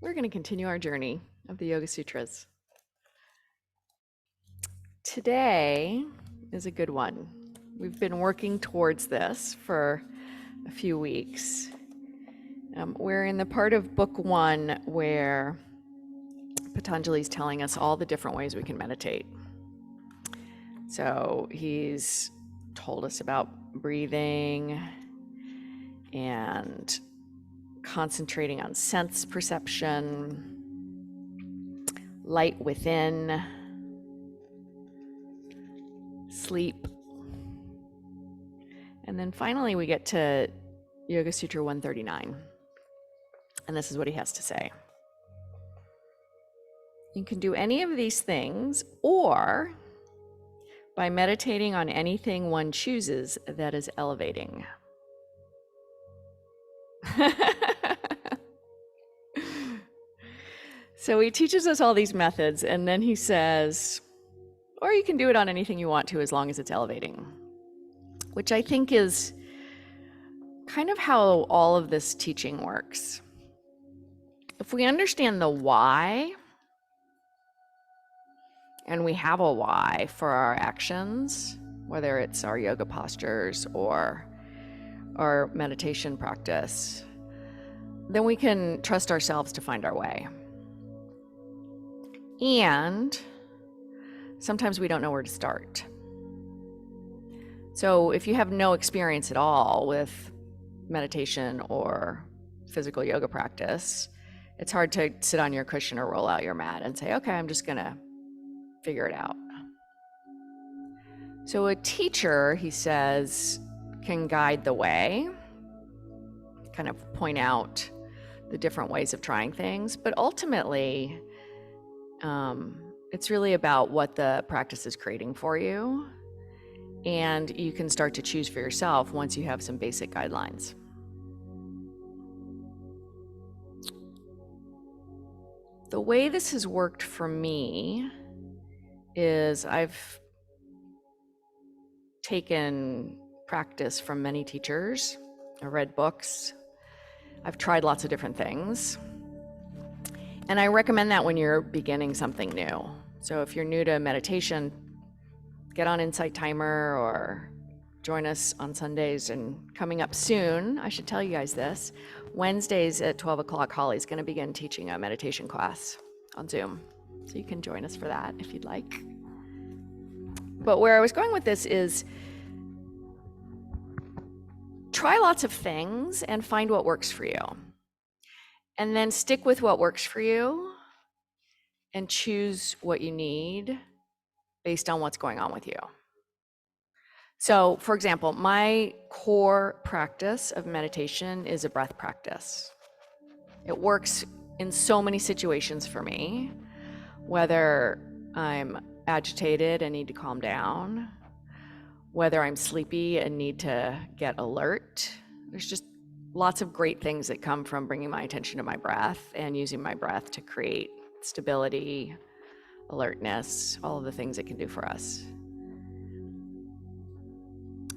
We're going to continue our journey of the Yoga Sutras. Today is a good one. We've been working towards this for a few weeks. We're in the part of book one where Patanjali is telling us all the different ways we can meditate. So he's told us about breathing and concentrating on sense perception, light within, sleep. And then finally we get to Yoga Sutra 139. And this is what he has to say. You can do any of these things, or by meditating on anything one chooses that is elevating. So he teaches us all these methods, and then he says, or you can do it on anything you want to as long as it's elevating, which I think is kind of how all of this teaching works. If we understand the why, and we have a why for our actions, whether it's our yoga postures or our meditation practice, then we can trust ourselves to find our way. And sometimes we don't know where to start. So if you have no experience at all with meditation or physical yoga practice, it's hard to sit on your cushion or roll out your mat and say, okay, I'm just gonna figure it out. So a teacher, he says, can guide the way, kind of point out the different ways of trying things, but ultimately, it's really about what the practice is creating for you, and you can start to choose for yourself once you have some basic guidelines. The way this has worked for me is I've taken practice from many teachers. I read books. I've tried lots of different things. And I recommend that when you're beginning something new. So if you're new to meditation, get on Insight Timer or join us on Sundays. And coming up soon, I should tell you guys this, Wednesdays at 12 o'clock, Holly's going to begin teaching a meditation class on Zoom. So you can join us for that if you'd like. But where I was going with this is try lots of things and find what works for you. And then stick with what works for you and choose what you need based on what's going on with you. So, for example, my core practice of meditation is a breath practice. It works in so many situations for me, whether I'm agitated and need to calm down, whether I'm sleepy and need to get alert. There's just lots of great things that come from bringing my attention to my breath and using my breath to create stability, alertness, all of the things it can do for us.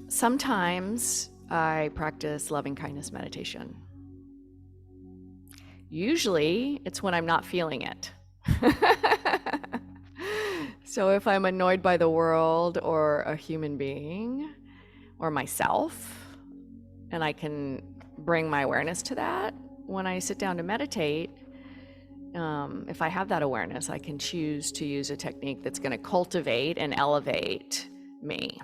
Sometimes I practice loving kindness meditation. Usually it's when I'm not feeling it. So if I'm annoyed by the world or a human being or myself, and I can bring my awareness to that, when I sit down to meditate, if I have that awareness, I can choose to use a technique that's going to cultivate and elevate me.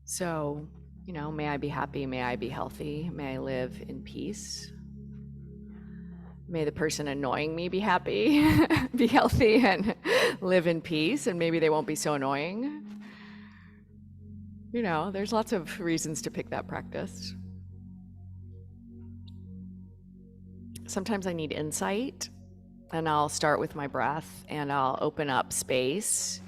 So, may I be happy, may I be healthy, may I live in peace. May the person annoying me be happy, be healthy, and live in peace, and maybe they won't be so annoying. There's lots of reasons to pick that practice. Sometimes I need insight, and I'll start with my breath, and I'll open up space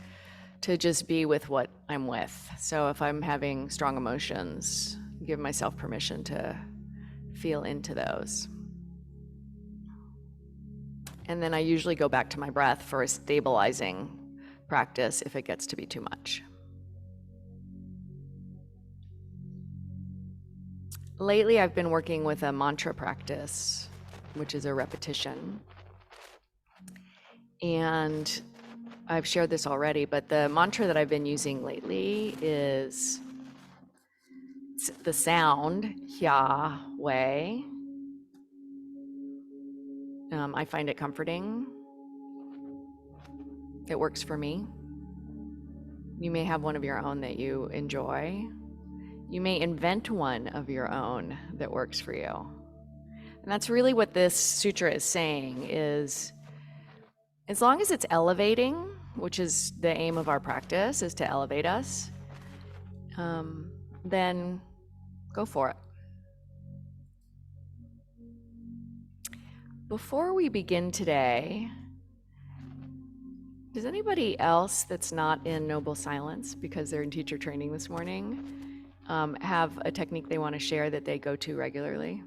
to just be with what I'm with. So if I'm having strong emotions, give myself permission to feel into those. And then I usually go back to my breath for a stabilizing practice if it gets to be too much. Lately, I've been working with a mantra practice which is a repetition. And I've shared this already, but the mantra that I've been using lately is the sound Yahweh. I find it comforting. It works for me. You may have one of your own that you enjoy. You may invent one of your own that works for you. And that's really what this sutra is saying, is as long as it's elevating, which is the aim of our practice, is to elevate us, then go for it. Before we begin today, does anybody else that's not in Noble Silence, because they're in teacher training this morning, have a technique they want to share that they go to regularly?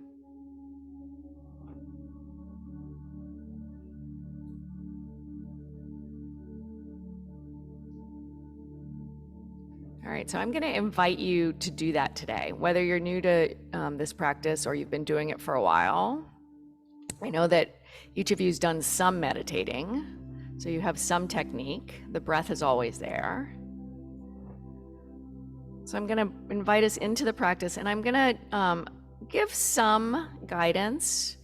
All right, so I'm going to invite you to do that today, whether you're new to this practice or you've been doing it for a while. I know that each of you has done some meditating, so you have some technique. The breath is always there. So I'm going to invite us into the practice, and I'm going to give some guidance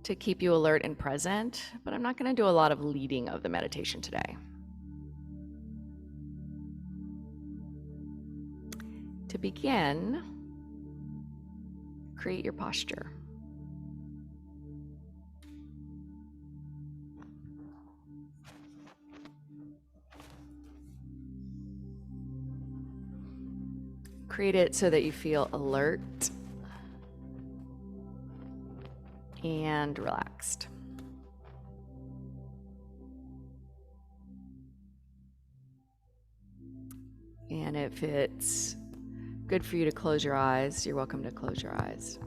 to keep you alert and present, but I'm not going to do a lot of leading of the meditation today. To begin, create your posture. Create it so that you feel alert and relaxed. And if it's good for you to close your eyes, you're welcome to close your eyes.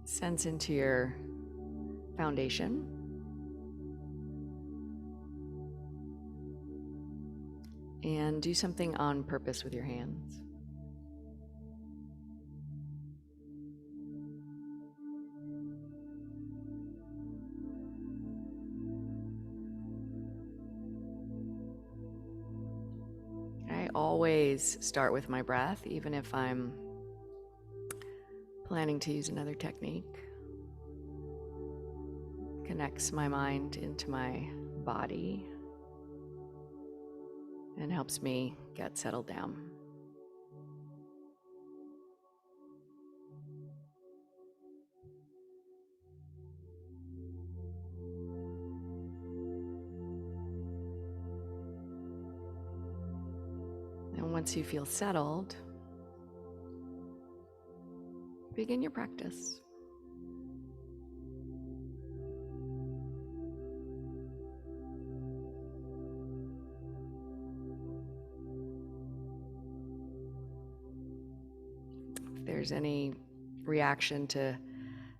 Sense into your foundation. And do something on purpose with your hands. I always start with my breath, even if I'm planning to use another technique. Connects my mind into my body and helps me get settled down. And once you feel settled, begin your practice. If there's any reaction to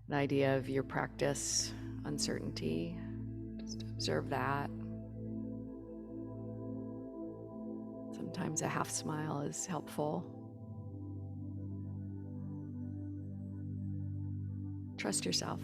the idea of your practice uncertainty, just observe that. Sometimes a half smile is helpful. Trust yourself.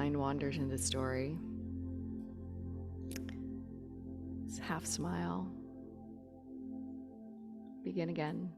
mind wanders into story. Half smile. Begin again.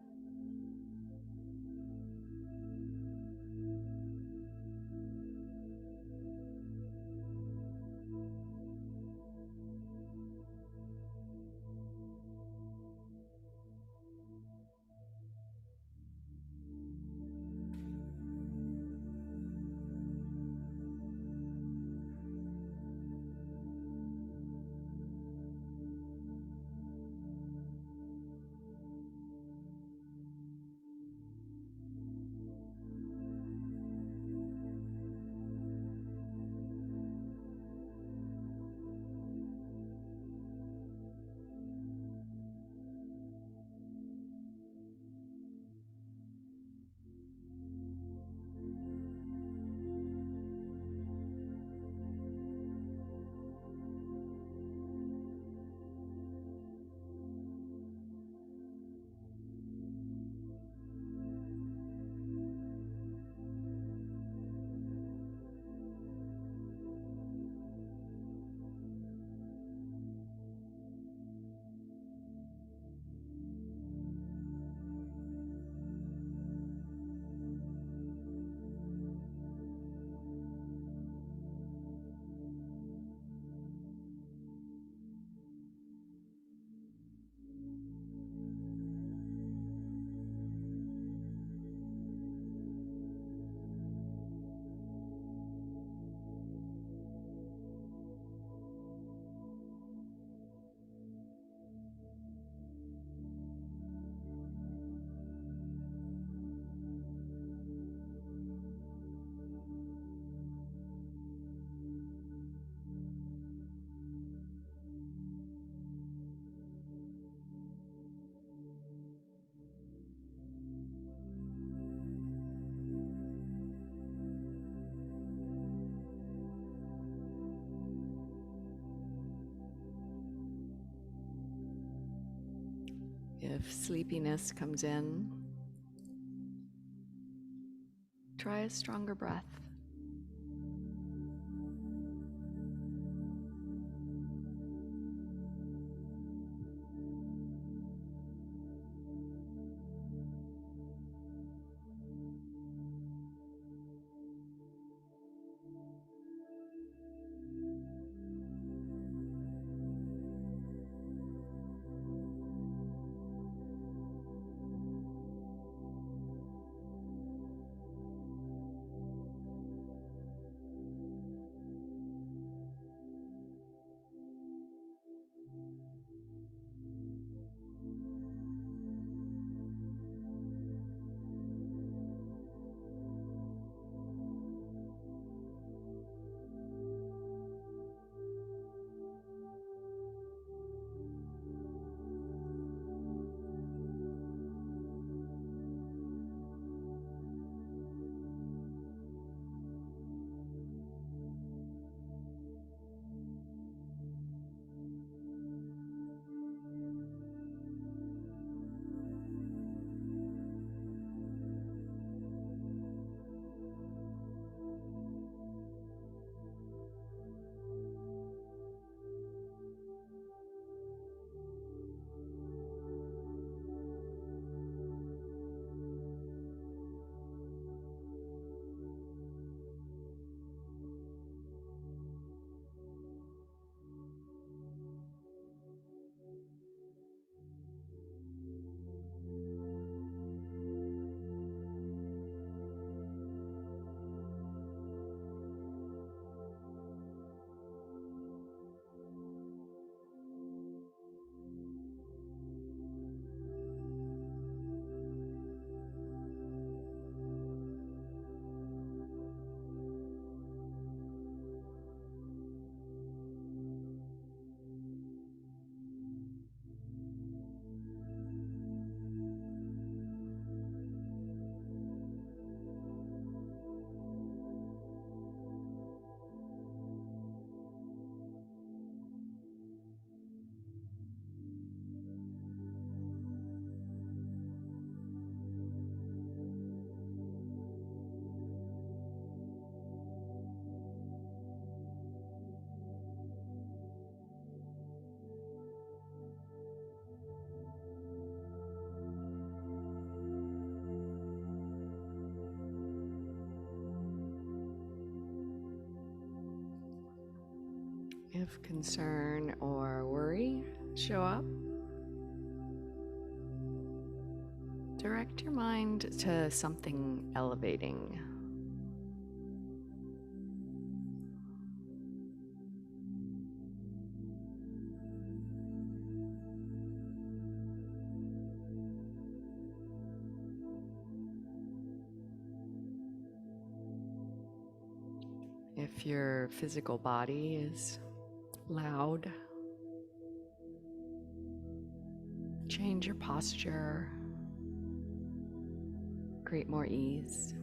If sleepiness comes in, try a stronger breath. If concern or worry show up, direct your mind to something elevating. If your physical body is loud, change your posture, create more ease.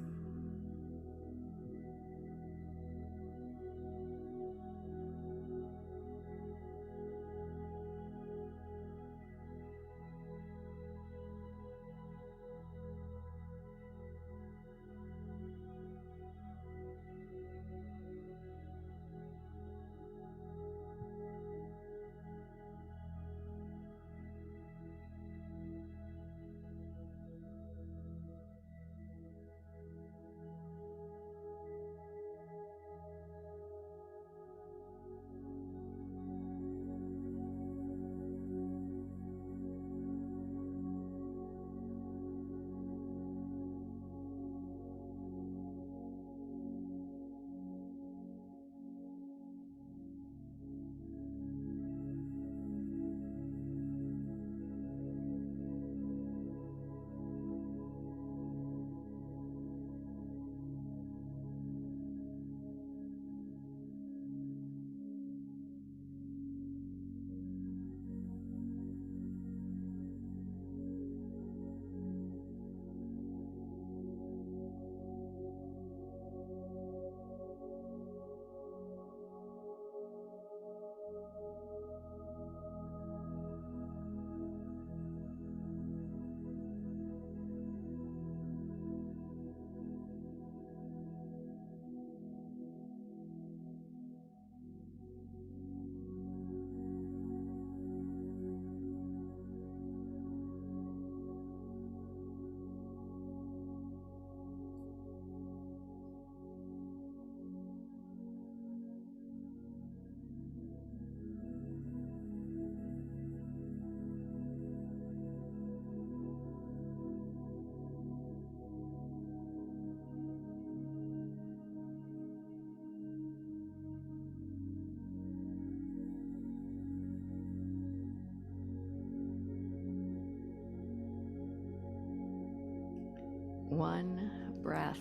One breath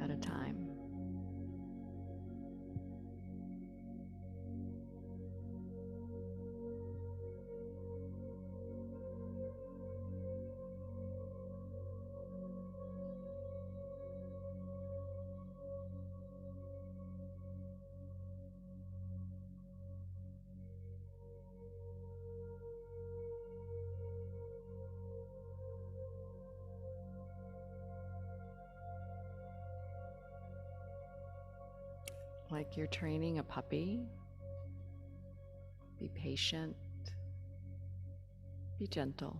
at a time. Like you're training a puppy, be patient, be gentle.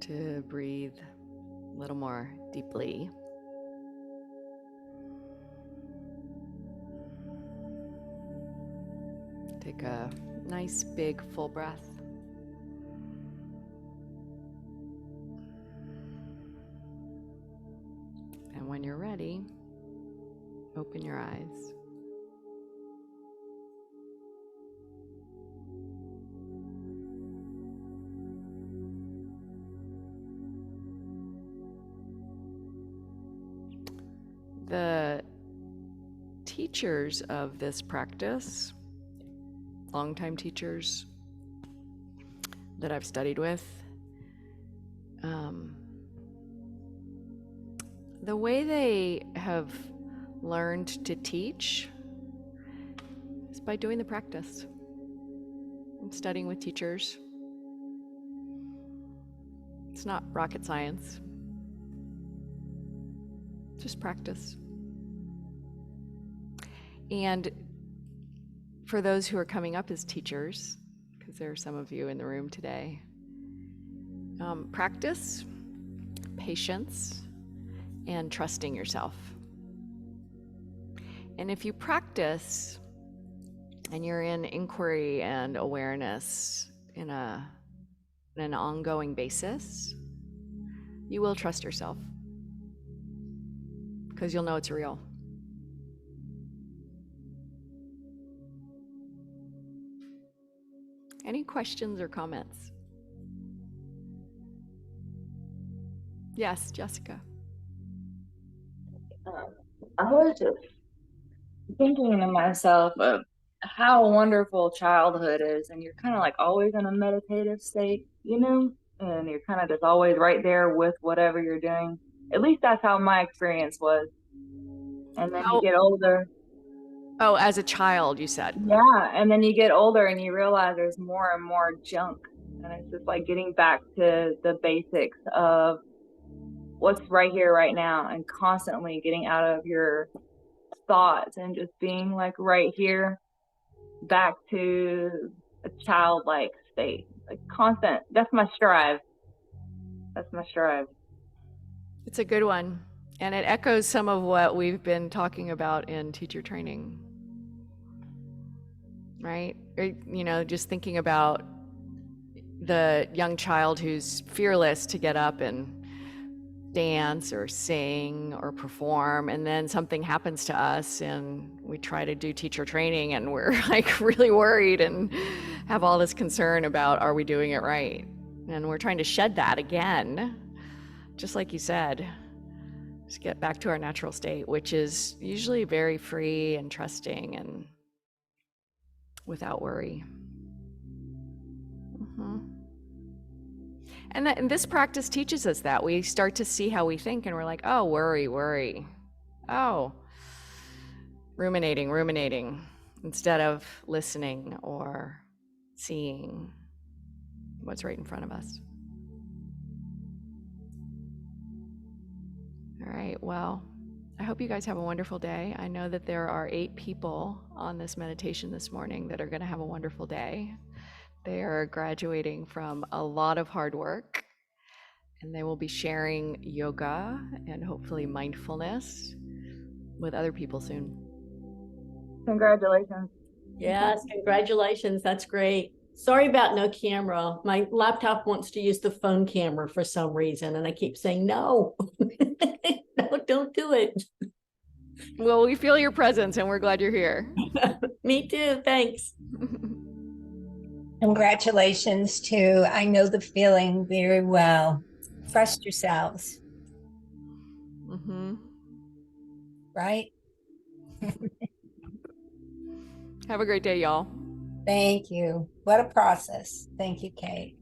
to breathe a little more deeply. Take a nice big full breath. And when you're ready, open your eyes. The teachers of this practice, longtime teachers that I've studied with, the way they have learned to teach is by doing the practice and studying with teachers. It's not rocket science, just practice. And for those who are coming up as teachers, because there are some of you in the room today, practice, patience, and trusting yourself. And if you practice and you're in inquiry and awareness in an ongoing basis, you will trust yourself because you'll know it's real. Any questions or comments? Yes, Jessica. I was just thinking to myself of how wonderful childhood is, and you're kind of like always in a meditative state, and you're kind of just always right there with whatever you're doing. At least that's how my experience was. And then you get older. Oh, as a child, you said. Yeah, and then you get older and you realize there's more and more junk. And it's just like getting back to the basics of what's right here, right now, and constantly getting out of your thoughts and just being like right here back to a childlike state, like constant. That's my strive. It's a good one. And it echoes some of what we've been talking about in teacher training, right? Just thinking about the young child who's fearless to get up and dance or sing or perform, and then something happens to us and we try to do teacher training and we're like really worried and have all this concern about, are we doing it right? And we're trying to shed that again, just like you said, just get back to our natural state, which is usually very free and trusting and without worry. And this practice teaches us that. We start to see how we think and we're like, oh, worry. Oh, ruminating, instead of listening or seeing what's right in front of us. All right, well, I hope you guys have a wonderful day. I know that there are 8 people on this meditation this morning that are going to have a wonderful day. They are graduating from a lot of hard work, and they will be sharing yoga and hopefully mindfulness with other people soon. Congratulations. Yes, congratulations. That's great. Sorry about no camera. My laptop wants to use the phone camera for some reason, and I keep saying no. No, don't do it. Well, we feel your presence and we're glad you're here. Me too. Thanks. Congratulations too. I know the feeling very well. Trust yourselves. Right? Have a great day, y'all. Thank you. What a process. Thank you, Kate.